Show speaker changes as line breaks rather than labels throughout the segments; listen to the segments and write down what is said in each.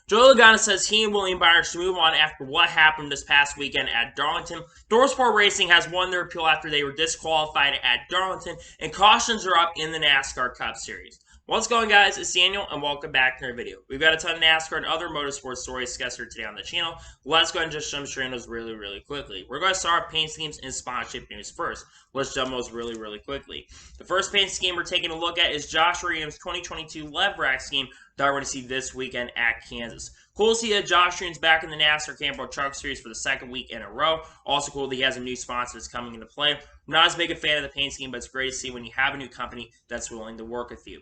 Joey Logano says he and William Byron should move on after what happened this past weekend at Darlington. ThorSport Racing has won their appeal after they were disqualified at Darlington, and cautions are up in the NASCAR Cup Series. What's going on, guys? It's Daniel, and welcome back to our video. We've got a ton of NASCAR and other motorsports stories discussed here today on the channel. Let's go ahead and just jump straight into those really quickly. We're going to start with paint schemes and sponsorship news first. Let's jump those really quickly. The first paint scheme we're taking a look at is Josh Reham's 2022 Lev Rack scheme that we're going to see this weekend at Kansas. Cool to see that Josh Reham's back in the NASCAR Camp Truck Series for the second week in a row. Also cool that he has a new sponsor that's coming into play. I'm not as big a fan of the paint scheme, but it's great to see when you have a new company that's willing to work with you.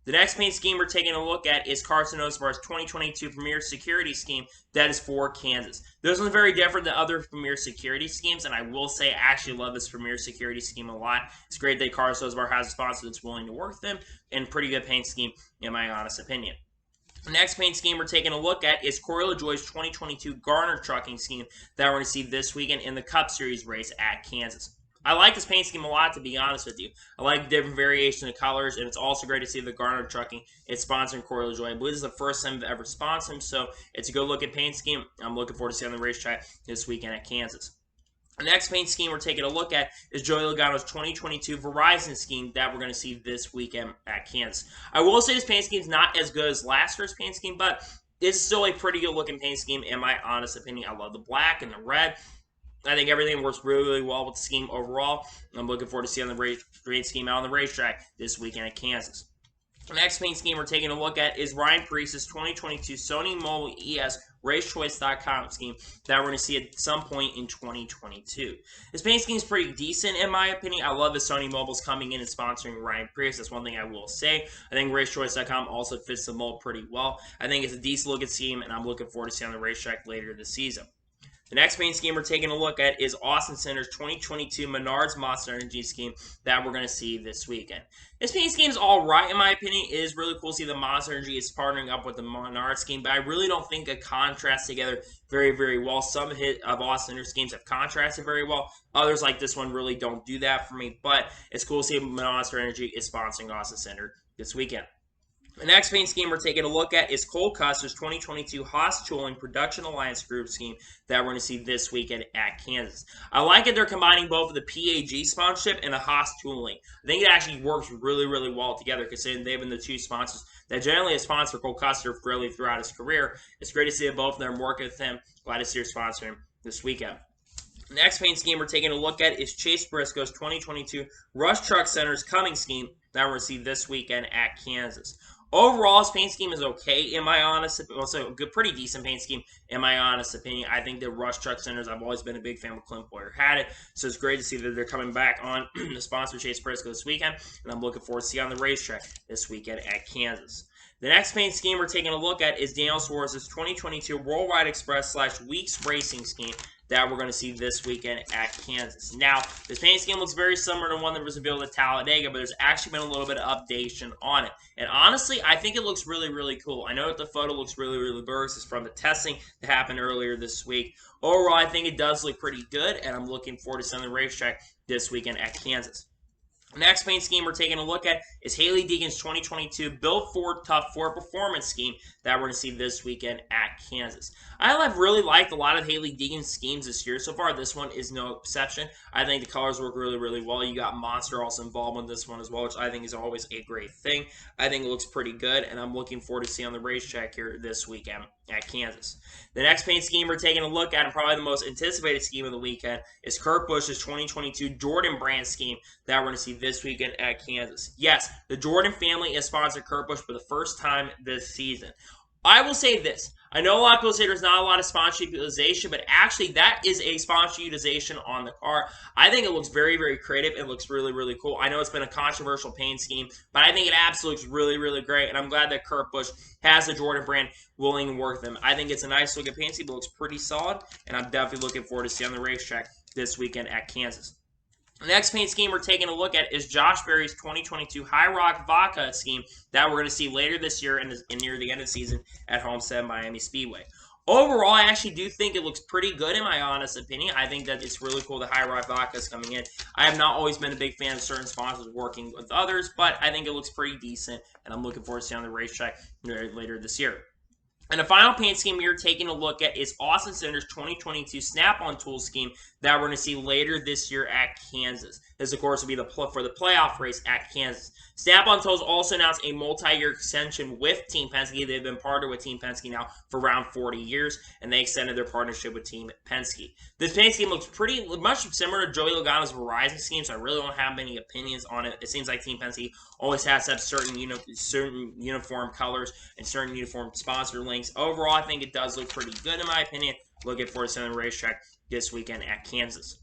The next paint scheme we're taking a look at is Carson Osbar's 2022 Premier Security Scheme that is for Kansas. This one's very different than other Premier Security Schemes, and I will say I actually love this Premier Security Scheme a lot. It's great that Carson Osbar has a sponsor that's willing to work with them, and pretty good paint scheme in my honest opinion. The next paint scheme we're taking a look at is Corey LaJoie's 2022 Garner Trucking Scheme that we're going to see this weekend in the Cup Series race at Kansas. I like this paint scheme a lot, to be honest with you. I like the different variation of colors, and it's also great to see the Garner Trucking is sponsoring Corey LaJoie. I believe this is the first time they've ever sponsored him, so it's a good-looking paint scheme. I'm looking forward to seeing the racetrack this weekend at Kansas. The next paint scheme we're taking a look at is Joey Logano's 2022 Verizon scheme that we're going to see this weekend at Kansas. I will say this paint scheme is not as good as last year's paint scheme, but it's still a pretty good-looking paint scheme in my honest opinion. I love the black and the red. I think everything works really well with the scheme overall. I'm looking forward to seeing the paint scheme out on the racetrack this weekend at Kansas. The next paint scheme we're taking a look at is Ryan Preece's 2022 Sony Mobile ES RaceChoice.com scheme that we're going to see at some point in 2022. This paint scheme is pretty decent in my opinion. I love that Sony Mobile's coming in and sponsoring Ryan Preece. That's one thing I will say. I think RaceChoice.com also fits the mold pretty well. I think it's a decent looking scheme, and I'm looking forward to seeing on the racetrack later this season. The next paint scheme we're taking a look at is Austin Center's 2022 Menards Monster Energy scheme that we're going to see this weekend. This paint scheme is all right in my opinion. It is really cool to see the Monster Energy is partnering up with the Menards scheme, but I really don't think it contrasts together very well. Some of Austin Center's schemes have contrasted very well. Others like this one really don't do that for me, but it's cool to see Monster Energy is sponsoring Austin Center this weekend. The next paint scheme we're taking a look at is Cole Custer's 2022 Haas Tooling Production Alliance Group scheme that we're going to see this weekend at Kansas. I like it they're combining both of the PAG sponsorship and the Haas Tooling. I think it actually works really well together considering they've been the two sponsors that generally have sponsored Cole Custer really throughout his career. It's great to see that both of them working with him. Glad to see her sponsoring him this weekend. The next paint scheme we're taking a look at is Chase Briscoe's 2022 Rush Truck Center's Coming scheme that we're going to see this weekend at Kansas. Overall, his paint scheme is okay in my honest opinion. Also, a good, pretty decent paint scheme in my honest opinion. I think the Rush Truck Centers, I've always been a big fan when Clint Boyer had it. So it's great to see that they're coming back on the sponsor Chase Briscoe this weekend. And I'm looking forward to seeing on the racetrack this weekend at Kansas. The next paint scheme we're taking a look at is Daniel Suarez's 2022 Worldwide Express / Weeks Racing scheme that we're going to see this weekend at Kansas. Now, this paint scheme looks very similar to one that was revealed at Talladega, but there's actually been a little bit of updation on it. And honestly, I think it looks really cool. I know that the photo looks really blurry. This is from the testing that happened earlier this week. Overall, I think it does look pretty good, and I'm looking forward to seeing the racetrack this weekend at Kansas. Next paint scheme we're taking a look at is Hailie Deegan's 2022 Built Ford Tough Ford Performance scheme that we're going to see this weekend at Kansas. I have really liked a lot of Hailie Deegan's schemes this year so far. This one is no exception. I think the colors work really well. You got Monster also involved in this one as well, which I think is always a great thing. I think it looks pretty good, and I'm looking forward to seeing on the racetrack here this weekend at Kansas. The next paint scheme we're taking a look at, and probably the most anticipated scheme of the weekend, is Kurt Busch's 2022 Jordan brand scheme that we're going to see this weekend at Kansas. Yes, the Jordan family has sponsored Kurt Busch for the first time this season. I will say this. I know a lot of people say there's not a lot of sponsorship utilization, but actually that is a sponsorship utilization on the car. I think it looks very creative. It looks really cool. I know it's been a controversial paint scheme, but I think it absolutely looks really great, and I'm glad that Kurt Busch has the Jordan brand willing to work with them. I think it's a nice looking paint scheme. It looks pretty solid, and I'm definitely looking forward to seeing on the racetrack this weekend at Kansas. The next paint scheme we're taking a look at is Josh Berry's 2022 High Rock Vodka scheme that we're going to see later this year and near the end of the season at Homestead Miami Speedway. Overall, I actually do think it looks pretty good in my honest opinion. I think that it's really cool that High Rock Vodka is coming in. I have not always been a big fan of certain sponsors working with others, but I think it looks pretty decent, and I'm looking forward to seeing on the racetrack later this year. And the final paint scheme we are taking a look at is Austin Cinders' 2022 Snap-on Tool scheme that we're going to see later this year at Kansas. This, of course, will be for the playoff race at Kansas. Snap-on Tools also announced a multi-year extension with Team Penske. They've been partnered with Team Penske now for around 40 years, and they extended their partnership with Team Penske. This paint scheme looks pretty much similar to Joey Logano's Verizon scheme, so I really don't have many opinions on it. It seems like Team Penske always has to have certain uniform colors and certain uniform sponsor links. Overall, I think it does look pretty good in my opinion. Looking forward to seeing the racetrack this weekend at Kansas.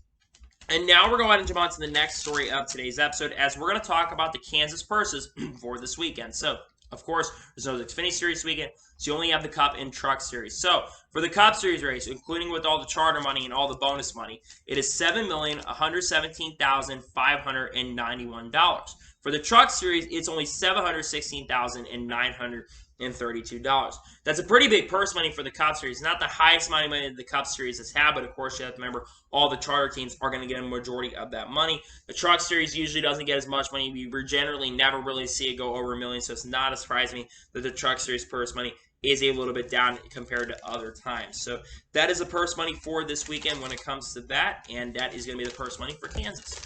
And now we're going to jump on to the next story of today's episode, as we're going to talk about the Kansas purses for this weekend. So, of course, there's no Xfinity Series weekend, so you only have the Cup and Truck Series. So, for the Cup Series race, including with all the charter money and all the bonus money, it is $7,117,591. For the Truck Series, it's only $716,932. That's a pretty big purse money for the Cup Series. Not the highest money that the Cup Series has had, but of course you have to remember all the charter teams are going to get a majority of that money. The Truck Series usually doesn't get as much money. We generally never really see it go over $1 million, so it's not a surprise to me that the Truck Series purse money is a little bit down compared to other times. So that is the purse money for this weekend when it comes to that, and that is going to be the purse money for Kansas.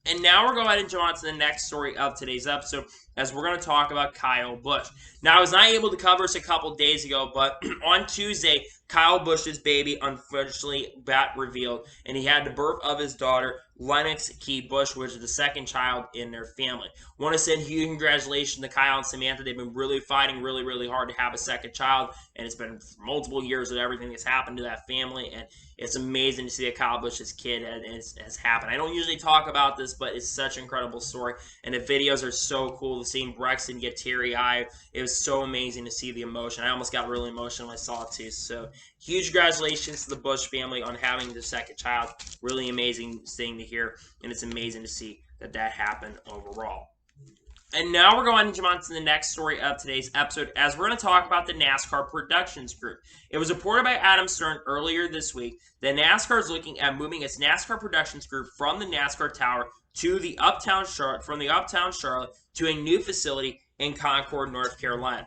And now we're going to go ahead and jump on to the next story of today's episode, as we're going to talk about Kyle Busch. Now, I was not able to cover this a couple days ago, but on Tuesday, Kyle Busch's baby unfortunately got revealed, and he had the birth of his daughter, Lennox Key Busch, which is the second child in their family. I want to send huge congratulations to Kyle and Samantha. They've been really fighting really hard to have a second child, and it's been multiple years of everything that's happened to that family, and it's amazing to see that Kyle Busch's kid has happened. I don't usually talk about this, but it's such an incredible story, and the videos are so cool. Seeing Brexton get teary-eyed, it was so amazing to see the emotion. I almost got really emotional when I saw it too. So huge congratulations to the Busch family on having their second child. Really amazing thing to hear, and it's amazing to see that happened overall. And now we're going to jump on to the next story of today's episode, as we're going to talk about the NASCAR Productions Group. It was reported by Adam Stern earlier this week that NASCAR is looking at moving its NASCAR Productions Group from the NASCAR Tower to the Uptown Charlotte to a new facility in Concord, North Carolina.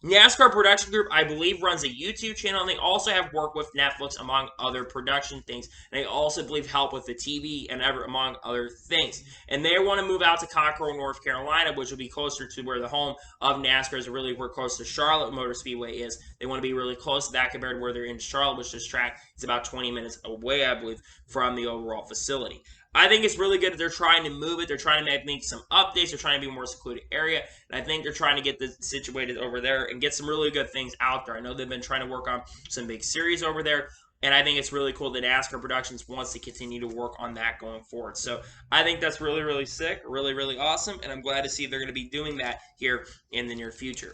NASCAR Production Group, I believe, runs a YouTube channel, and they also have worked with Netflix, among other production things. And they also, believe, help with the TV and among other things. And they want to move out to Concord, North Carolina, which will be closer to where the home of NASCAR is, really where close to Charlotte Motor Speedway is. They want to be really close to that compared to where they're in Charlotte, which this track is about 20 minutes away, I believe, from the overall facility. I think it's really good that they're trying to move it. They're trying to make some updates. They're trying to be a more secluded area. And I think they're trying to get this situated over there and get some really good things out there. I know they've been trying to work on some big series over there. And I think it's really cool that NASCAR Productions wants to continue to work on that going forward. So I think that's really sick, really awesome. And I'm glad to see they're going to be doing that here in the near future.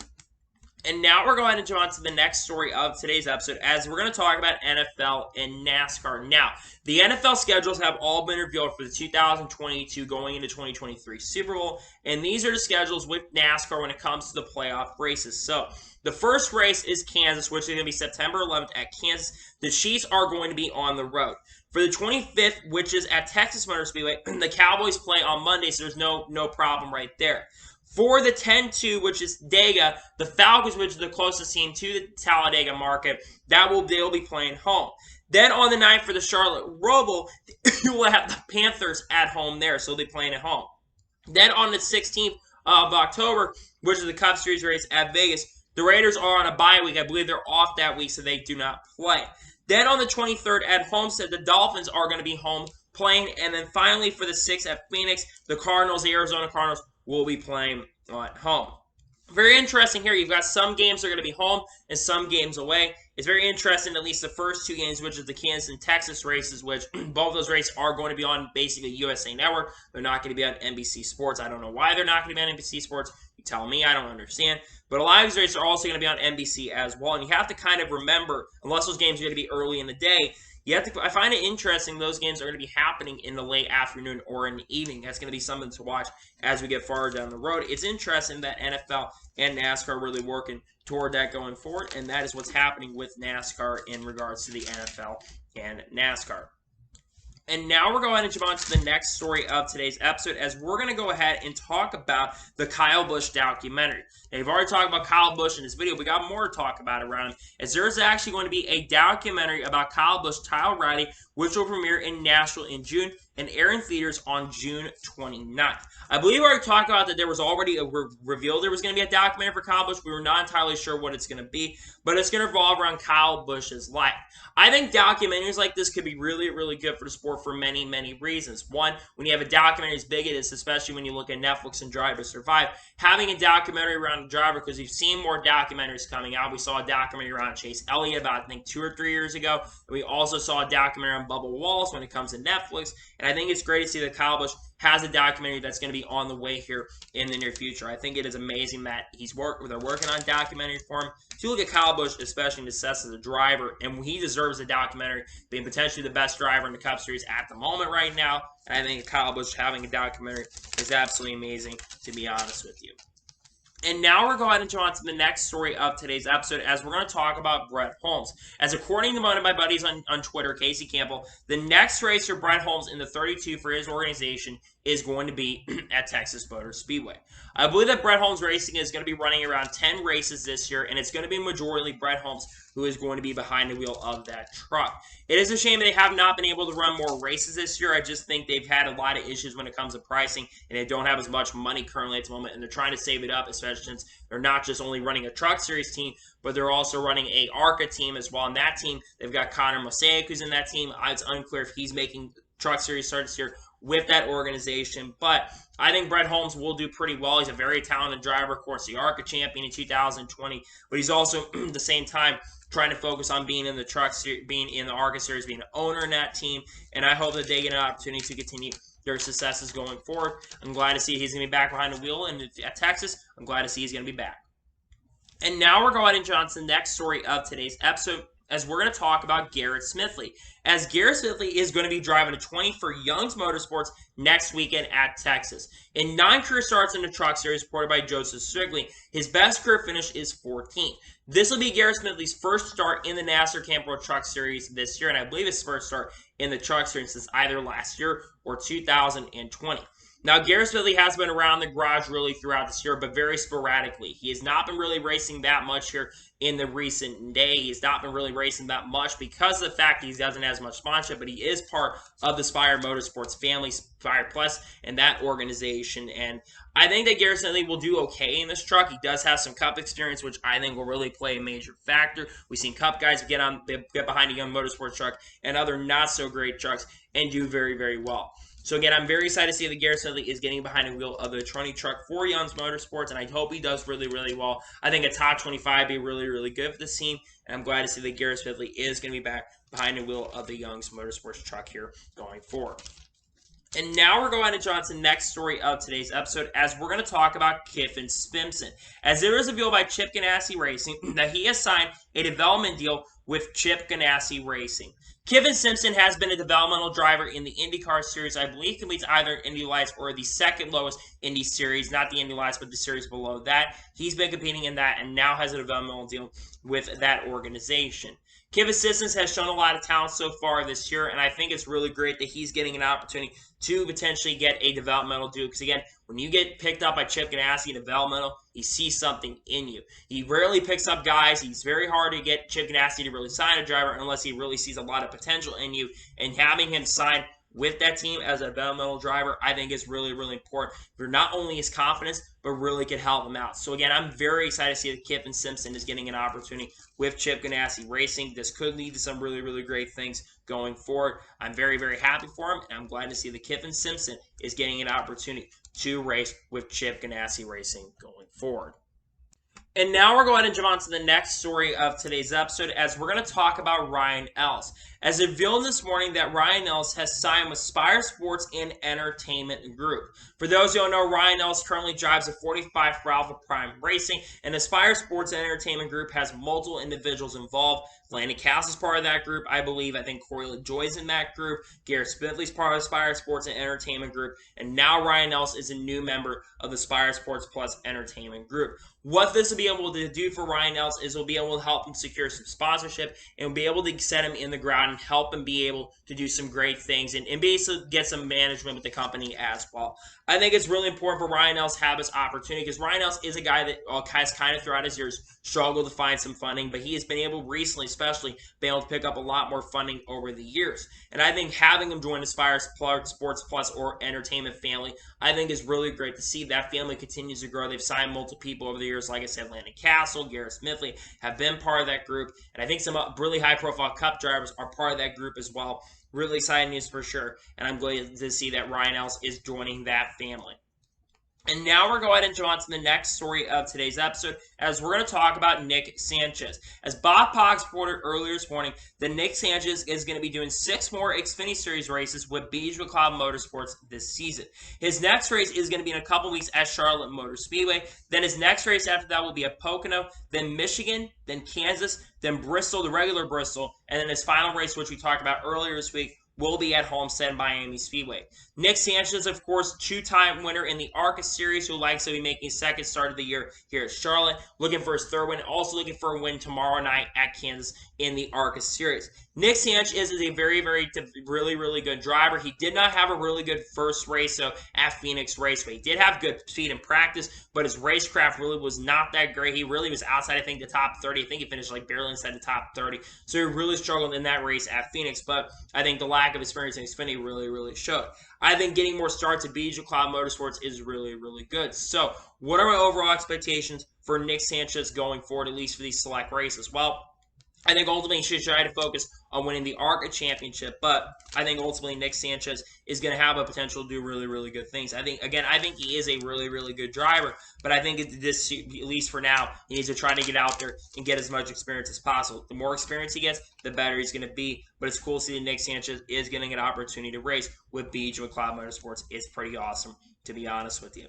And now we're going to jump on to the next story of today's episode, as we're going to talk about NFL and NASCAR. Now, the NFL schedules have all been revealed for the 2022 going into 2023 Super Bowl, and these are the schedules with NASCAR when it comes to the playoff races. So, the first race is Kansas, which is going to be September 11th at Kansas. The Chiefs are going to be on the road. For the 25th, which is at Texas Motor Speedway, the Cowboys play on Monday, so there's no problem right there. For the 10-2, which is Dega, the Falcons, which is the closest team to the Talladega market, they'll be playing home. Then on the 9th for the Charlotte Roval, you will have the Panthers at home there, so they'll be playing at home. Then on the 16th of October, which is the Cup Series race at Vegas, the Raiders are on a bye week. I believe they're off that week, so they do not play. Then on the 23rd at Homestead, the Dolphins are going to be home playing. And then finally for the 6th at Phoenix, the Arizona Cardinals, will be playing at home. Very interesting here. You've got some games that are going to be home and some games away. It's very interesting, at least the first two games, which is the Kansas and Texas races, which both those races are going to be on basically USA Network. They're not going to be on NBC Sports. I don't know why they're not going to be on NBC Sports. You tell me. I don't understand. But a lot of these races are also going to be on NBC as well. And you have to kind of remember, unless those games are going to be early in the day, I find it interesting those games are going to be happening in the late afternoon or in the evening. That's going to be something to watch as we get farther down the road. It's interesting that NFL and NASCAR are really working toward that going forward, and that is what's happening with NASCAR in regards to the NFL and NASCAR. And now we're going to jump on to the next story of today's episode, as we're going to go ahead and talk about the Kyle Busch documentary. Now, we've already talked about Kyle Busch in this video. We got more to talk about around him, as there's actually going to be a documentary about Kyle Busch, Kyle Riley, which will premiere in Nashville in June and air in theaters on June 29th. I believe we already talked about that there was already a reveal there was going to be a documentary for Kyle Busch. We were not entirely sure what it's going to be, but it's going to revolve around Kyle Busch's life. I think documentaries like this could be really, really good for the sport for many, many reasons. One, when you have a documentary as big as this, especially when you look at Netflix and Drive to Survive, having a documentary around a driver, because we've seen more documentaries coming out. We saw a documentary around Chase Elliott about, I think, 2 or 3 years ago. We also saw a documentary on Bubba Wallace when it comes to Netflix. And I think it's great to see that Kyle Busch has a documentary that's going to be on the way here in the near future. I think it is amazing that they're working on documentary for him. If you look at Kyle Busch, especially in the success as a driver, and he deserves a documentary, being potentially the best driver in the Cup Series at the moment right now. And I think Kyle Busch having a documentary is absolutely amazing, to be honest with you. And now we're going to jump on to the next story of today's episode, as we're going to talk about Brett Holmes. As according to one of my buddies on Twitter, Casey Campbell, the next race for Brett Holmes in the 32 for his organization is going to be at Texas Motor Speedway. I believe that Brett Holmes Racing is going to be running around 10 races this year, and it's going to be majority Brett Holmes who is going to be behind the wheel of that truck. It is a shame they have not been able to run more races this year. I just think they've had a lot of issues when it comes to pricing, and they don't have as much money currently at the moment, and they're trying to save it up, especially since they're not just only running a Truck Series team, but they're also running a ARCA team as well. In that team, they've got Connor Mosaic, who's in that team. It's unclear if he's making Truck Series starts this year with that organization, but I think Brett Holmes will do pretty well. He's a very talented driver, of course, the ARCA champion in 2020, but he's also at the same time trying to focus on being in the Truck Series, being in the ARCA Series, being an owner in that team, and I hope that they get an opportunity to continue their successes going forward. I'm glad to see he's going to be back behind the wheel at Texas. I'm glad to see he's going to be back. And now we're going to jump to the next story of today's episode, as we're going to talk about Garrett Smithley. As Garrett Smithley is going to be driving a 20 for Young's Motorsports next weekend at Texas. In 9 career starts in the Truck Series, reported by Joseph Strigley, his best career finish is 14th. This will be Garrett Smithley's first start in the NASCAR Camp World Truck Series this year, and I believe his first start in the Truck Series since either last year or 2020. Now, Garrett Smithley has been around the garage really throughout this year, but very sporadically. He has not been really racing that much here in the recent day. He's not been really racing that much because of the fact that he doesn't have as much sponsorship, but he is part of the Spire Motorsports family, Spire Plus, and that organization. And I think that Garrett Smithley will do okay in this truck. He does have some Cup experience, which I think will really play a major factor. We've seen Cup guys get behind a Young Motorsports truck and other not-so-great trucks and do very, very well. So again, I'm very excited to see that Garrett Smithley is getting behind the wheel of the 20 truck for Young's Motorsports, and I hope he does really, really well. I think a top 25 would be really, really good for this team, and I'm glad to see that Garrett Smithley is going to be back behind the wheel of the Young's Motorsports truck here going forward. And now we're going to jump to the next story of today's episode, as we're going to talk about Kyffin Simpson. As there is a reveal by Chip Ganassi Racing that he has signed a development deal with Chip Ganassi Racing. Kyffin Simpson has been a developmental driver in the IndyCar Series. I believe competes either Indy Lights or the second lowest Indy Series, not the Indy Lights, but the series below that. He's been competing in that and now has a developmental deal with that organization. Kyffin Simpson has shown a lot of talent so far this year, and I think it's really great that he's getting an opportunity to potentially get a developmental deal. Because again, when you get picked up by Chip Ganassi developmental, he sees something in you. He rarely picks up guys. He's very hard to get Chip Ganassi to really sign a driver unless he really sees a lot of potential in you. And having him sign with that team as a developmental driver, I think is really, really important for not only his confidence, but really could help him out. So again, I'm very excited to see that Kyffin Simpson is getting an opportunity with Chip Ganassi Racing. This could lead to some really, really great things going forward. I'm very, very happy for him, and I'm glad to see that Kyffin Simpson is getting an opportunity to race with Chip Ganassi Racing going forward. And now we're going to jump on to the next story of today's episode, as we're going to talk about Ryan Ellis. As revealed this morning that Ryan Ellis has signed with Spire Sports and Entertainment Group. For those who don't know, Ryan Ellis currently drives a 45 for Alpha Prime Racing, and the Spire Sports and Entertainment Group has multiple individuals involved. Landon Castle's part of that group, I believe. I think Corey LaJoie's in that group. Garrett Smithley's part of the Spire Sports and Entertainment Group. And now Ryan Ellis is a new member of the Spire Sports Plus Entertainment Group. What this will be able to do for Ryan Ellis is we'll be able to help him secure some sponsorship and be able to set him in the ground and help him be able to do some great things and basically get some management with the company as well. I think it's really important for Ryan Ellis to have this opportunity because Ryan Ellis is a guy that has kind of throughout his years struggled to find some funding, but he has been able recently, especially, been able to pick up a lot more funding over the years. And I think having him join the Sports Plus or Entertainment family, I think is really great to see. That family continues to grow. They've signed multiple people over the years. Like I said, Landon Castle, Garrett Smithley have been part of that group. And I think some really high-profile Cup drivers are part of that group as well. Really exciting news for sure. And I'm glad to see that Ryan Ellis is joining that family. And now we're going to jump on to the next story of today's episode, as we're going to talk about Nick Sanchez. As Bob Pox reported earlier this morning, that Nick Sanchez is going to be doing 6 more Xfinity Series races with Beach McLeod Motorsports this season. His next race is going to be in a couple weeks at Charlotte Motor Speedway. Then his next race after that will be at Pocono, then Michigan, then Kansas, then Bristol, the regular Bristol, and then his final race, which we talked about earlier this week, will be at Holmes and Miami Speedway. Nick Sanchez, of course, 2-time winner in the ARCA Series, who likes to be making his second start of the year here at Charlotte, looking for his 3rd win, also looking for a win tomorrow night at Kansas in the ARCA Series. Nick Sanchez is a really good driver. He did not have a really good first race at Phoenix Raceway. He did have good speed in practice, but his racecraft really was not that great. He really was outside, I think, the top 30. I think he finished like barely inside the top 30. So he really struggled in that race at Phoenix, but I think the lack of experience in Xfinity really showed. I think getting more starts at Beach McLeod Motorsports is really good. So what are my overall expectations for Nick Sanchez going forward, at least for these select races? Well, I think ultimately he should try to focus on winning the ARCA Championship, but I think ultimately Nick Sanchez is going to have a potential to do really good things. I think he is a really good driver, but I think at least for now, he needs to try to get out there and get as much experience as possible. The more experience he gets, the better he's going to be, but it's cool to see that Nick Sanchez is getting an opportunity to race with Beach McLeod Motorsports. It's pretty awesome, to be honest with you.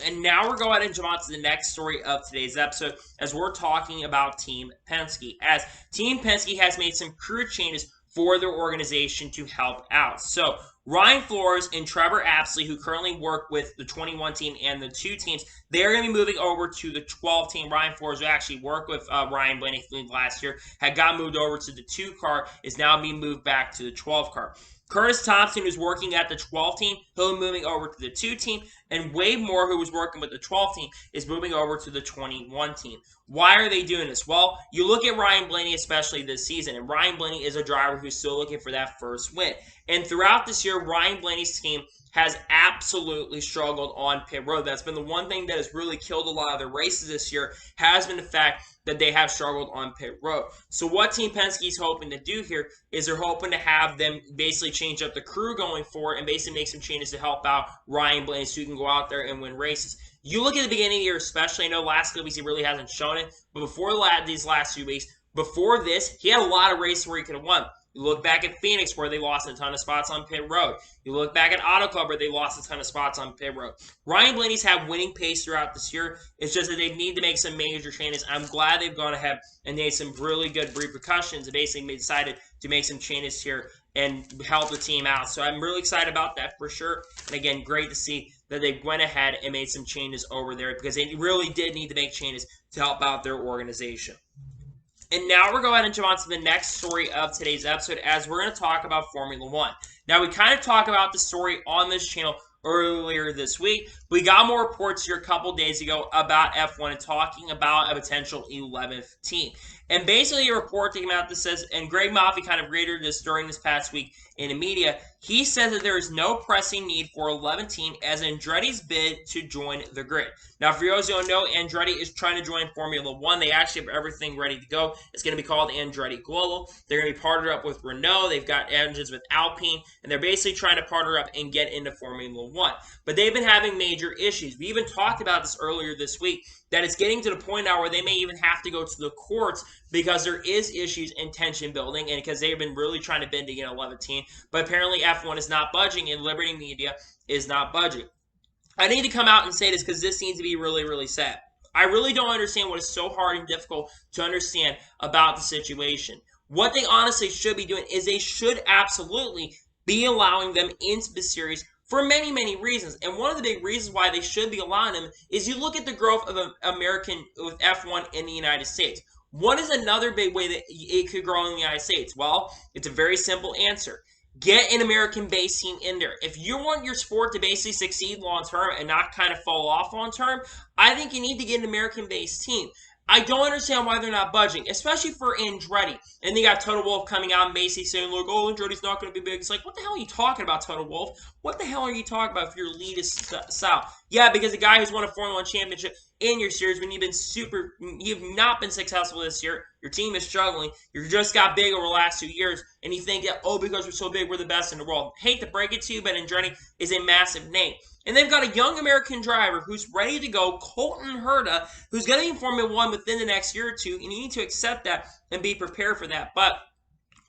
And now we're going to jump on to the next story of today's episode, as we're talking about Team Penske. As Team Penske has made some crew changes for their organization to help out. So Ryan Flores and Trevor Apsley, who currently work with the 21 team and the 2 teams, they're going to be moving over to the 12 team. Ryan Flores, who actually worked with Ryan Blaney last year, had got moved over to the 2 car, is now being moved back to the 12 car. Curtis Thompson, who's working at the 12 team, he'll be moving over to the 2 team. And Wade Moore, who was working with the 12 team, is moving over to the 21 team. Why are they doing this? Well, you look at Ryan Blaney, especially this season, and Ryan Blaney is a driver who's still looking for that first win. And throughout this year, Ryan Blaney's team has absolutely struggled on pit road. That's been the one thing that has really killed a lot of their races this year, has been the fact that they have struggled on pit road. So what Team Penske is hoping to do here is they're hoping to have them basically change up the crew going forward and basically make some changes to help out Ryan Blaney so he can go out there and win races. You look at the beginning of the year especially, I know last couple weeks he really hasn't shown it, but before these last few weeks, before this, he had a lot of races where he could have won. You look back at Phoenix, where they lost a ton of spots on pit road. You look back at Auto Club, where they lost a ton of spots on pit road. Ryan Blaney's had winning pace throughout this year. It's just that they need to make some major changes. I'm glad they've gone ahead and made some really good repercussions and basically decided to make some changes here and help the team out. So I'm really excited about that for sure. And again, great to see that they went ahead and made some changes over there because they really did need to make changes to help out their organization. And now we're going to jump on to the next story of today's episode, as we're going to talk about Formula One. Now, we kind of talked about the story on this channel earlier this week. We got more reports here a couple days ago about F1 and talking about a potential 11th team. And basically a report came out that says, and Greg Maffei kind of reiterated this during this past week in the media, he said that there is no pressing need for 11th team as Andretti's bid to join the grid. Now, for those who don't know, Andretti is trying to join Formula One. They actually have everything ready to go. It's going to be called Andretti Global. They're going to be partnered up with Renault. They've got engines with Alpine, and they're basically trying to partner up and get into Formula One. But they've been having major issues. We even talked about this earlier this week, that it's getting to the point now where they may even have to go to the courts because there is issues in tension building and because they've been really trying to bend to get an 11th team. But apparently F1 is not budging and Liberty Media is not budging. I need to come out and say this because this needs to be really, really sad. I really don't understand what is so hard and difficult to understand about the situation. What they honestly should be doing is they should absolutely be allowing them into the series for many, many reasons. And one of the big reasons why they should be allowing them is you look at the growth of American with F1 in the United States. What is another big way that it could grow in the United States? Well, it's a very simple answer. Get an American-based team in there. If you want your sport to basically succeed long-term and not kind of fall off long-term, I think you need to get an American-based team. I don't understand why they're not budging, especially for Andretti. And they got Toto Wolff coming out and basically saying, look, oh, Andretti's not going to be big. It's like, what the hell are you talking about, Toto Wolff? What the hell are you talking about if your lead is Sal? Yeah, because the guy who's won a Formula 1 championship in your series when you've not been successful this year, your team is struggling, you just got big over the last 2 years, and you think that, oh, because we're so big, we're the best in the world. Hate to break it to you, but Andretti is a massive name. And they've got a young American driver who's ready to go, Colton Herta, who's going to be in Formula 1 within the next year or two, and you need to accept that and be prepared for that. But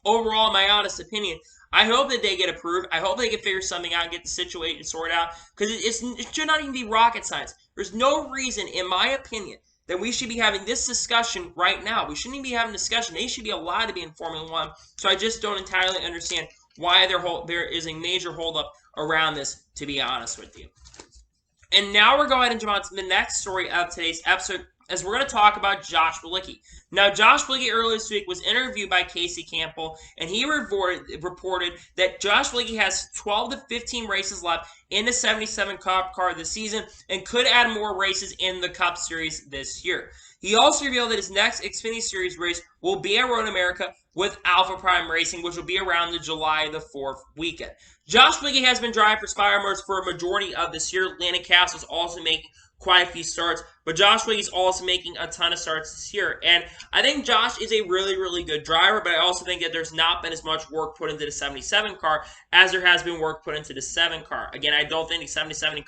overall, my honest opinion, I hope that they get approved. I hope they can figure something out and get the situation sorted out, because it should not even be rocket science. There's no reason, in my opinion, that we should be having this discussion right now. We shouldn't even be having a discussion. They should be allowed to be in Formula 1. So I just don't entirely understand why there is a major holdup around this, to be honest with you. And now we're going to jump on to the next story of today's episode, as we're going to talk about Josh Bilicki. Now, Josh Bilicki earlier this week was interviewed by Casey Campbell, and he reported that Josh Bilicki has 12 to 15 races left in the 77 Cup car this season and could add more races in the Cup Series this year. He also revealed that his next Xfinity Series race will be at Road America with Alpha Prime Racing, which will be around the July the 4th weekend. Josh Wiggy has been driving for Spire Motors for a majority of this year. Landon Castle's also making quite a few starts, but Josh Wiggy's also making a ton of starts this year. And I think Josh is a really, really good driver, but I also think that there's not been as much work put into the 77 car as there has been work put into the 7 car. Again, I don't think the 77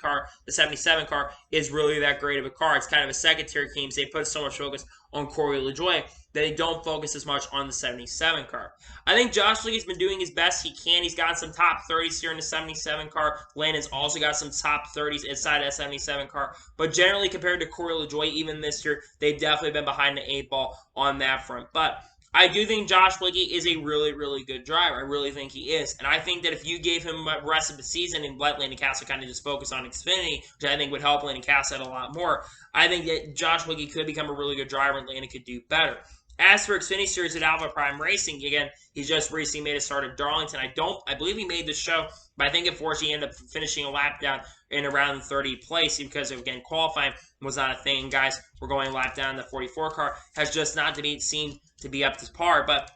car is really that great of a car. It's kind of a secondary team. They put so much focus on Corey LaJoie that they don't focus as much on the 77 car. I think Josh Wiggy's been doing his best he can. He's got some top 30s here in the 77 car. Landon's also got some top 30s inside that 77 car. But generally, compared to Corey LaJoie, even this year, they've definitely been behind the 8 ball on that front. But I do think Josh Wiggy is a really, really good driver. I really think he is. And I think that if you gave him the rest of the season and let Landon Castle kind of just focus on Xfinity, which I think would help Landon Castle a lot more, I think that Josh Wiggy could become a really good driver and Landon could do better. As for Xfinity Series at Alpha Prime Racing, again, he just recently made a start at Darlington. I believe he made the show, but I think unfortunately he ended up finishing a lap down in around 30th place because, again, qualifying was not a thing. Guys, we're going a lap down. The 44 car has just not seemed to be up to par, but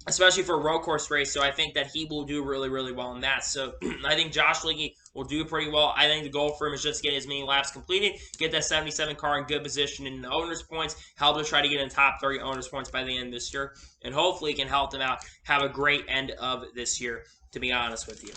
especially for a road course race, so I think that he will do really, really well in that. So I think Josh Wiggy will do pretty well. I think the goal for him is just to get as many laps completed, get that 77 car in good position in the owners' points, help to try to get in the top 30 owners' points by the end of this year, and hopefully can help them out have a great end of this year, to be honest with you.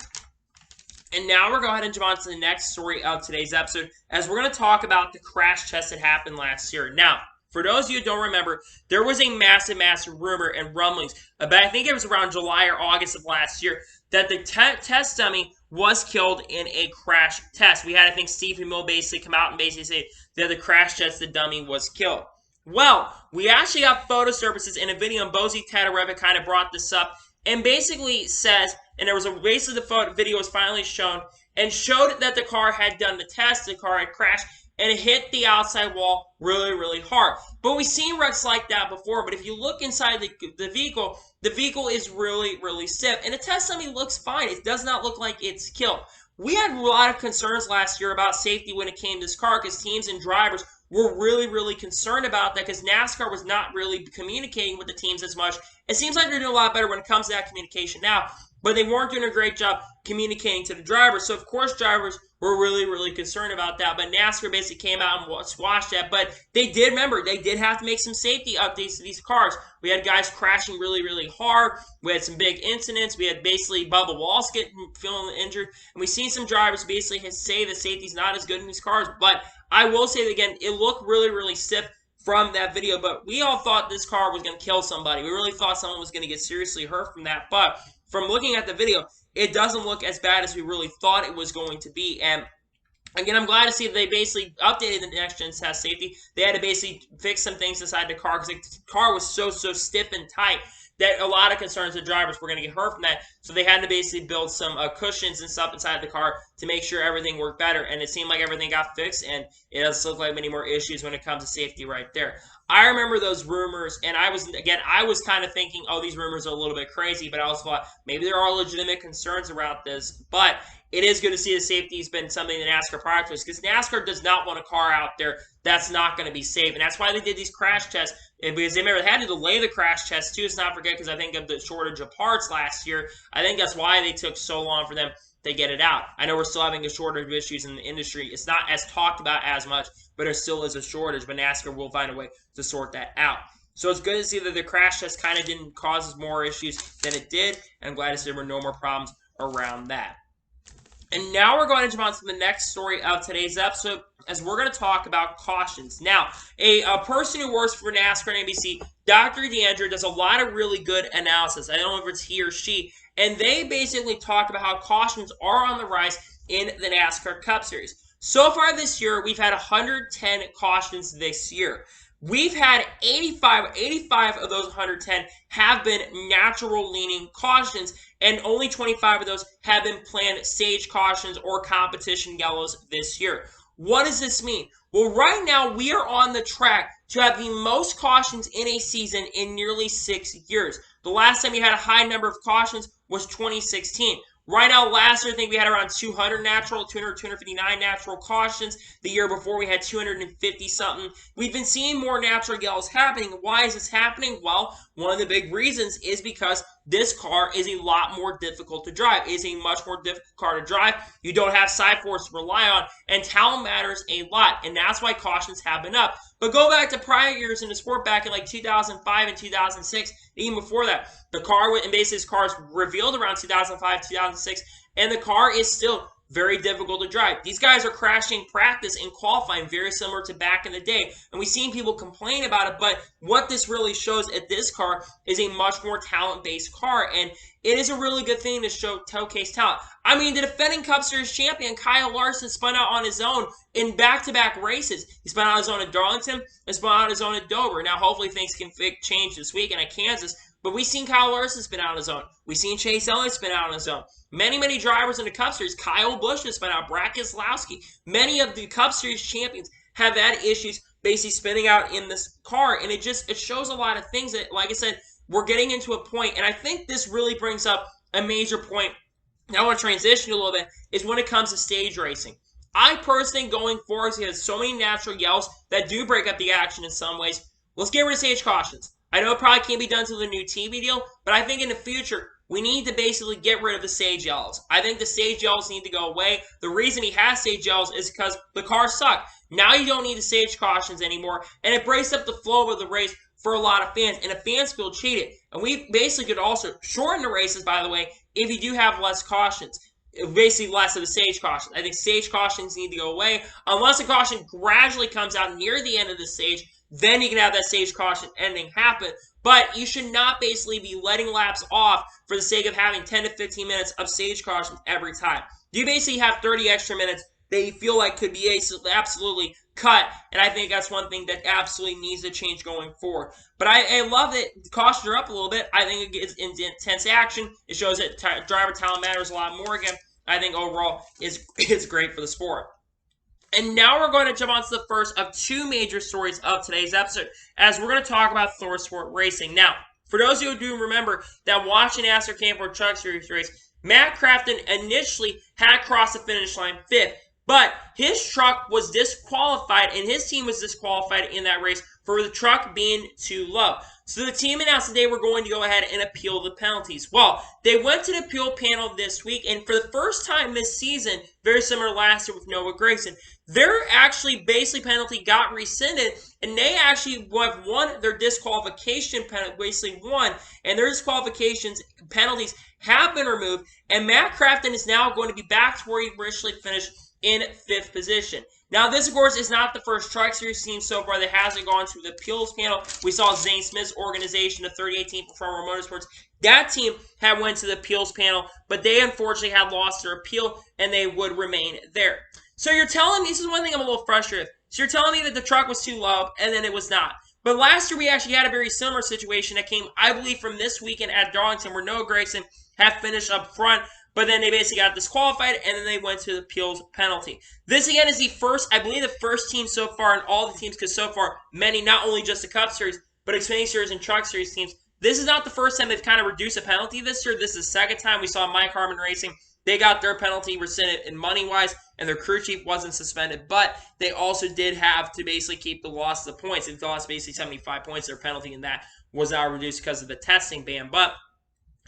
And now we're going to go ahead and jump on to the next story of today's episode, as we're going to talk about the crash test that happened last year. Now, for those of you who don't remember, there was a massive, massive rumor and rumblings about, I think it was around July or August of last year, that the test dummy was killed in a crash test. We had, I think, Stephen Mill basically come out and basically say that the crash test, the dummy was killed. Well, we actually got photo services in a video, and Bozy Tatarevic kind of brought this up, and basically says, and there was basically the video was finally shown, and showed that the car had done the test, the car had crashed, and it hit the outside wall really, really hard. But we've seen wrecks like that before, but if you look inside the vehicle is really, really stiff. And the test dummy looks fine. It does not look like it's killed. We had a lot of concerns last year about safety when it came to this car because teams and drivers were really, really concerned about that because NASCAR was not really communicating with the teams as much. It seems like they're doing a lot better when it comes to that communication now, but they weren't doing a great job communicating to the drivers. So, of course, drivers were really, really concerned about that. But NASCAR basically came out and squashed that. But they did, remember, they did have to make some safety updates to these cars. We had guys crashing really, really hard. We had some big incidents. We had basically Bubba Wallace feeling injured. And we've seen some drivers basically say that safety's not as good in these cars. But I will say that, again, it looked really, really stiff from that video. But we all thought this car was going to kill somebody. We really thought someone was going to get seriously hurt from that. But from looking at the video, it doesn't look as bad as we really thought it was going to be. And again, I'm glad to see that they basically updated the next-gen test safety. They had to basically fix some things inside the car because the car was so stiff and tight that a lot of concerns the drivers were going to get hurt from that. So they had to basically build some cushions and stuff inside the car to make sure everything worked better. And it seemed like everything got fixed, and it doesn't look like many more issues when it comes to safety right there. I remember those rumors, and I was kind of thinking, oh, these rumors are a little bit crazy, but I also thought maybe there are legitimate concerns around this. But it is good to see the safety has been something that NASCAR prioritizes, because NASCAR does not want a car out there that's not going to be safe. And that's why they did these crash tests, because they remember they had to delay the crash tests too. Let's not forget, because I think of the shortage of parts last year. I think that's why they took so long for them to get it out. I know we're still having a shortage of issues in the industry. It's not as talked about as much, but there still is a shortage. But NASCAR will find a way to sort that out. So it's good to see that the crash test kind of didn't cause more issues than it did. And I'm glad to see there were no more problems around that. And now we're going to jump on to the next story of today's episode, as we're going to talk about cautions. Now, a person who works for NASCAR and NBC, Dr. DeAndre, does a lot of really good analysis. I don't know if it's he or she. And they basically talk about how cautions are on the rise in the NASCAR Cup Series. So far this year, we've had 110 cautions this year. We've had 85 of those 110 have been natural-leaning cautions, and only 25 of those have been planned stage cautions or competition yellows this year. What does this mean? Well, right now, we are on the track to have the most cautions in a season in nearly 6 years. The last time we had a high number of cautions was 2016. Right now, last year, I think we had around 200 natural, 259 natural cautions. The year before, we had 250-something. We've been seeing more natural yellows happening. Why is this happening? Well, one of the big reasons is because this car is a lot more difficult to drive. It is a much more difficult car to drive. You don't have side force to rely on, and talent matters a lot, and that's why cautions have been up. But go back to prior years in the sport, back in like 2005 and 2006, even before that. The car, and basically this car is revealed around 2005, 2006, and the car is still very difficult to drive. These guys are crashing practice and qualifying, very similar to back in the day. And we've seen people complain about it, but what this really shows at this car is a much more talent-based car, and it is a really good thing to showcase talent. I mean, the defending Cup Series champion, Kyle Larson, spun out on his own in back-to-back races. He spun out on his own at Darlington and spun out on his own at Dover. Now, hopefully things can change this weekend at Kansas, but we've seen Kyle Larson spin out on his own. We've seen Chase Elliott spin out on his own. Many drivers in the Cup Series, Kyle Busch has spun out, Brad Keselowski. Many of the Cup Series champions have had issues basically spinning out in this car, and it shows a lot of things that, like I said, we're getting into a point, and I think this really brings up a major point. Now I want to transition a little bit, is when it comes to stage racing. I personally think going forward, he has so many natural yells that do break up the action in some ways. Let's get rid of stage cautions. I know it probably can't be done through the new TV deal, but I think in the future, we need to basically get rid of the stage yells. I think the stage yells need to go away. The reason he has stage yells is because the cars suck. Now you don't need the stage cautions anymore, and it breaks up the flow of the race for a lot of fans, and the fans feel cheated. And we basically could also shorten the races, by the way, if you do have less cautions. Basically less of the stage cautions. I think stage cautions need to go away. Unless a caution gradually comes out near the end of the stage, then you can have that stage caution ending happen. But you should not basically be letting laps off for the sake of having 10 to 15 minutes of stage cautions every time. You basically have 30 extra minutes that you feel like could be absolutely cut, and I think that's one thing that absolutely needs to change going forward. But I love that cautions are up a little bit. I think it's intense action. It shows that driver talent matters a lot more again. I think overall it's great for the sport. And now we're going to jump on to the first of two major stories of today's episode, as we're going to talk about ThorSport Racing. Now, for those of you who do remember that watching NASCAR Campfire Truck Series race, Matt Crafton initially had crossed the finish line 5th, but his truck was disqualified, and his team was disqualified in that race for the truck being too low. So the team announced that they were going to go ahead and appeal the penalties. Well, they went to the appeal panel this week, and for the first time this season, very similar to last year with Noah Gragson, their actually basically penalty got rescinded, and they actually have won their disqualification penalty, basically won, and their disqualifications penalties have been removed, and Matt Crafton is now going to be back to where he originally finished in 5th position. Now, this, of course, is not the first Truck Series team so far that hasn't gone to the appeals panel. We saw Zane Smith's organization, the 38 Performer Motorsports. That team had went to the appeals panel, but they unfortunately had lost their appeal, and they would remain there. So you're telling me, this is one thing I'm a little frustrated with. So you're telling me that the truck was too low, and then it was not. But last year, we actually had a very similar situation that came, I believe, from this weekend at Darlington, where Noah Gragson had finished up front, but then they basically got disqualified, and then they went to the appeals penalty. This, again, is the first, I believe, the first team so far, and all the teams, because so far, many, not only just the Cup Series, but Xfinity Series and Truck Series teams, this is not the first time they've kind of reduced a penalty this year. This is the second time we saw Mike Harmon Racing. They got their penalty rescinded in money-wise, and their crew chief wasn't suspended, but they also did have to basically keep the loss of the points. They lost basically 75 points, their penalty, and that was not reduced because of the testing ban. But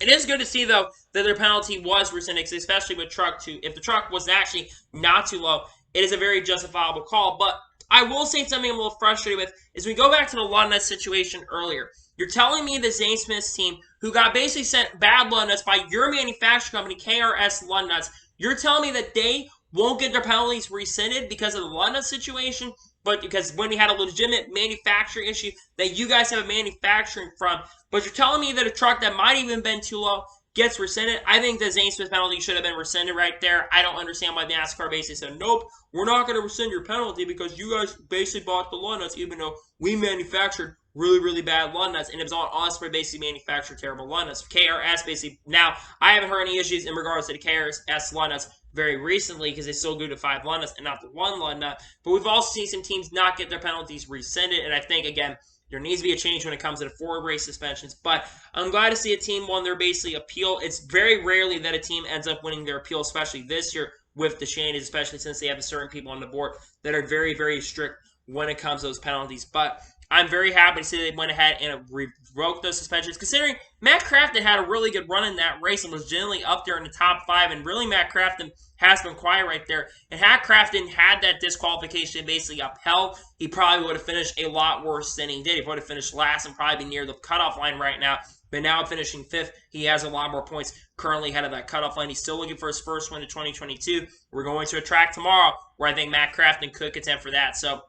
it is good to see, though, that their penalty was rescinded, especially with truck 2. If the truck was actually not too low, it is a very justifiable call. But I will say something I'm a little frustrated with is we go back to the Lundnut situation earlier. You're telling me the Zane Smith's team, who got basically sent bad Lundnuts by your manufacturing company, KRS Lundnuts, you're telling me that they won't get their penalties rescinded because of the Lundnut situation, but because when we had a legitimate manufacturing issue that you guys have a manufacturing from, but you're telling me that a truck that might even been too low gets rescinded? I think the Zane Smith penalty should have been rescinded right there. I don't understand why NASCAR basically said, nope, we're not going to rescind your penalty because you guys basically bought the Lundnuts, even though we manufactured really, really bad Lundnuts, and it was on us for basically manufacturing terrible Lundnuts. KRS basically, now, I haven't heard any issues in regards to the KRS Lundnuts very recently because they still do the 5 Lundnuts and not the 1 Lundnut, but we've also seen some teams not get their penalties rescinded, and I think, again, there needs to be a change when it comes to the forward race suspensions, but I'm glad to see a team won their basically appeal. It's very rarely that a team ends up winning their appeal, especially this year with the changes, especially since they have certain people on the board that are very, very strict when it comes to those penalties, but I'm very happy to see they went ahead and revoked those suspensions, considering Matt Crafton had a really good run in that race and was generally up there in the top 5, and really Matt Crafton has been quiet right there. And had Crafton had that disqualification basically upheld, he probably would have finished a lot worse than he did. He would have finished last and probably be near the cutoff line right now. But now finishing 5th, he has a lot more points currently ahead of that cutoff line. He's still looking for his first win of 2022. We're going to a track tomorrow where I think Matt Crafton could contend for that. So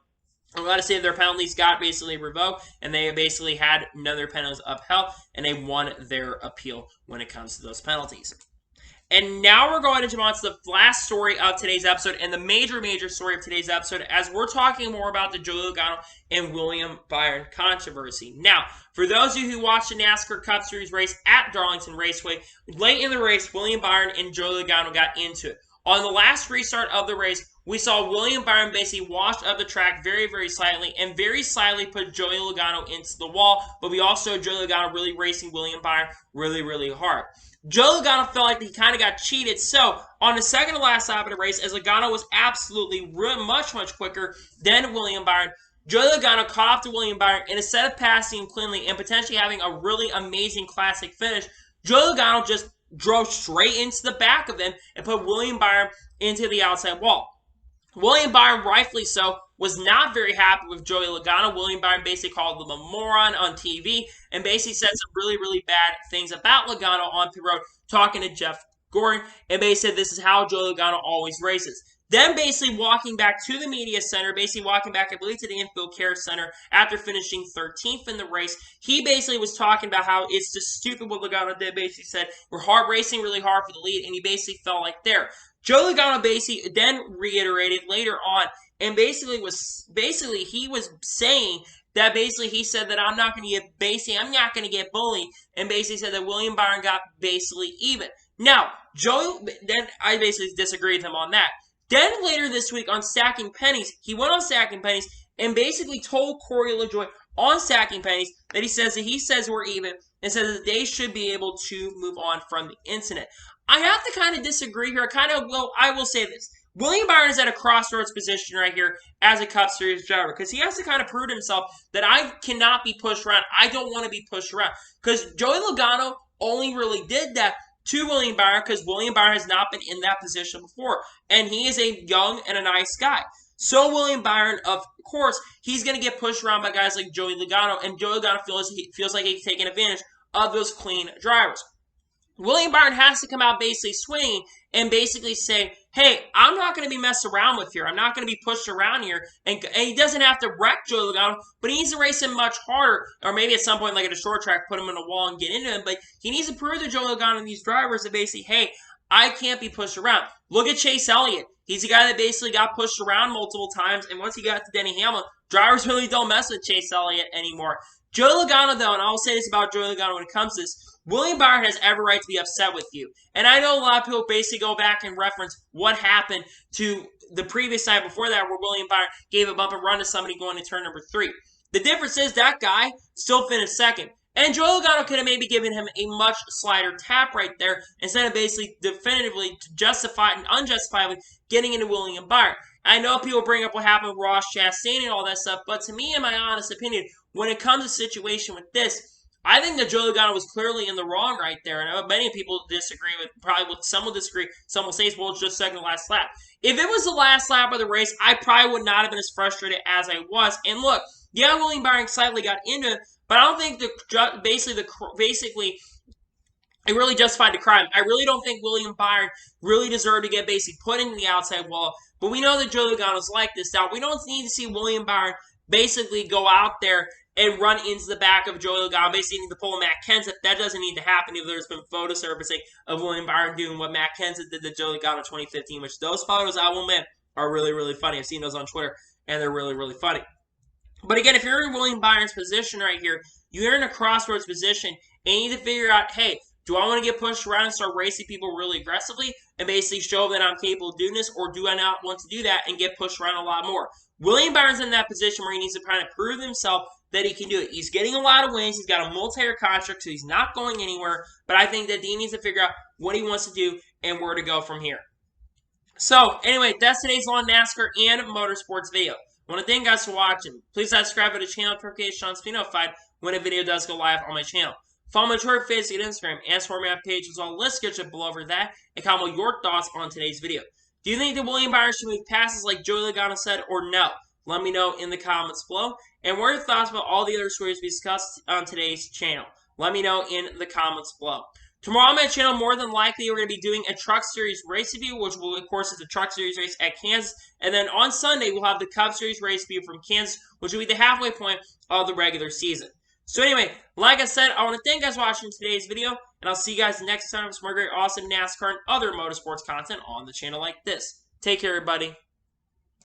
I'm glad to say their penalties got basically revoked, and they basically had none of their penalties upheld, and they won their appeal when it comes to those penalties. And now we're going to move on to the last story of today's episode, and the major story of today's episode, as we're talking more about the Joey Logano and William Byron controversy. Now, for those of you who watched the NASCAR Cup Series race at Darlington Raceway, late in the race, William Byron and Joey Logano got into it. On the last restart of the race, we saw William Byron basically washed up the track very, very slightly and very slightly put Joey Logano into the wall, but we also saw Joey Logano really racing William Byron really, really hard. Joey Logano felt like he kind of got cheated, so on the second to last lap of the race, as Logano was absolutely much quicker than William Byron, Joey Logano caught up to William Byron, and instead of passing him cleanly and potentially having a really amazing classic finish, Joey Logano just drove straight into the back of him and put William Byron into the outside wall. William Byron, rightfully so, was not very happy with Joey Logano. William Byron basically called him a moron on TV and basically said some really, really bad things about Logano on pit road, talking to Jeff Gordon, and basically said this is how Joey Logano always races. Then basically walking back to the media center, basically walking back, I believe, to the infield care center after finishing 13th in the race, he basically was talking about how it's just stupid what Logano did. Basically said, we're racing really hard for the lead, and he basically felt like there. Joey Logano basically then reiterated later on, and basically he was saying that basically he said that I'm not going to get bullied, and basically said that William Byron got basically even. Now, then I basically disagreed with him on that. Then later this week on Stacking Pennies, he went on Stacking Pennies and basically told Corey LaJoie on Stacking Pennies that he says we're even and says that they should be able to move on from the incident. I have to kind of disagree here. I will say this. William Byron is at a crossroads position right here as a Cup Series driver because he has to kind of prove to himself that I cannot be pushed around. I don't want to be pushed around because Joey Logano only really did that to William Byron because William Byron has not been in that position before, and he is a young and a nice guy. So William Byron, of course, he's going to get pushed around by guys like Joey Logano, and Joey Logano feels like he's taking advantage of those clean drivers. William Byron has to come out basically swinging and basically say, hey, I'm not going to be messed around with here. I'm not going to be pushed around here. And he doesn't have to wreck Joey Logano, but he needs to race him much harder. Or maybe at some point, like at a short track, put him in a wall and get into him. But he needs to prove to Joey Logano and these drivers that basically, hey, I can't be pushed around. Look at Chase Elliott. He's a guy that basically got pushed around multiple times, and once he got to Denny Hamlin, drivers really don't mess with Chase Elliott anymore. Joey Logano, though, and I will say this about Joey Logano when it comes to this, William Byron has every right to be upset with you. And I know a lot of people basically go back and reference what happened to the previous night before that where William Byron gave a bump and run to somebody going to turn number 3. The difference is that guy still finished second. And Joey Logano could have maybe given him a much slighter tap right there instead of basically definitively justified and unjustifiably getting into William Byron. I know people bring up what happened with Ross Chastain and all that stuff, but to me, in my honest opinion, when it comes to a situation with this, I think that Joey Logano was clearly in the wrong right there, and I know many people disagree with, some will disagree, some will say, well, it's just second to last lap. If it was the last lap of the race, I probably would not have been as frustrated as I was. And look, yeah, William Byron slightly got into it, but I don't think basically it really justified the crime. I really don't think William Byron really deserved to get basically put into the outside wall, but we know that Joey Logano's like this. Now, we don't need to see William Byron basically go out there and run into the back of Joey Logano, basically need to pull Matt Kenseth. That doesn't need to happen if there's been photo surfacing of William Byron doing what Matt Kenseth did to Joey Logano in 2015, which those photos, I will admit, are really, really funny. I've seen those on Twitter, and they're really, really funny. But again, if you're in William Byron's position right here, you're in a crossroads position, and you need to figure out, hey, do I want to get pushed around and start racing people really aggressively and basically show that I'm capable of doing this, or do I not want to do that and get pushed around a lot more? William Byron's in that position where he needs to kind of prove himself that he can do it. He's getting a lot of wins. He's got a multi-year contract, so he's not going anywhere. But I think that he needs to figure out what he wants to do and where to go from here. So, anyway, that's today's Law NASCAR and Motorsports video. I want to thank you guys for watching. Please subscribe to the channel notifications to be notified when a video does go live on my channel. Follow my Twitter, Facebook, and Instagram, and support my page as well. Let's get you below over that and comment your thoughts on today's video. Do you think that William Byron should move passes like Joey Logano said, or no? Let me know in the comments below. And what are your thoughts about all the other stories we discussed on today's channel? Let me know in the comments below. Tomorrow on my channel, more than likely, we're going to be doing a Truck Series race review, which will, of course, is the Truck Series race at Kansas. And then on Sunday, we'll have the Cup Series race review from Kansas, which will be the halfway point of the regular season. So anyway, like I said, I want to thank you guys for watching today's video, and I'll see you guys next time with some more great, awesome NASCAR and other motorsports content on the channel like this. Take care, everybody.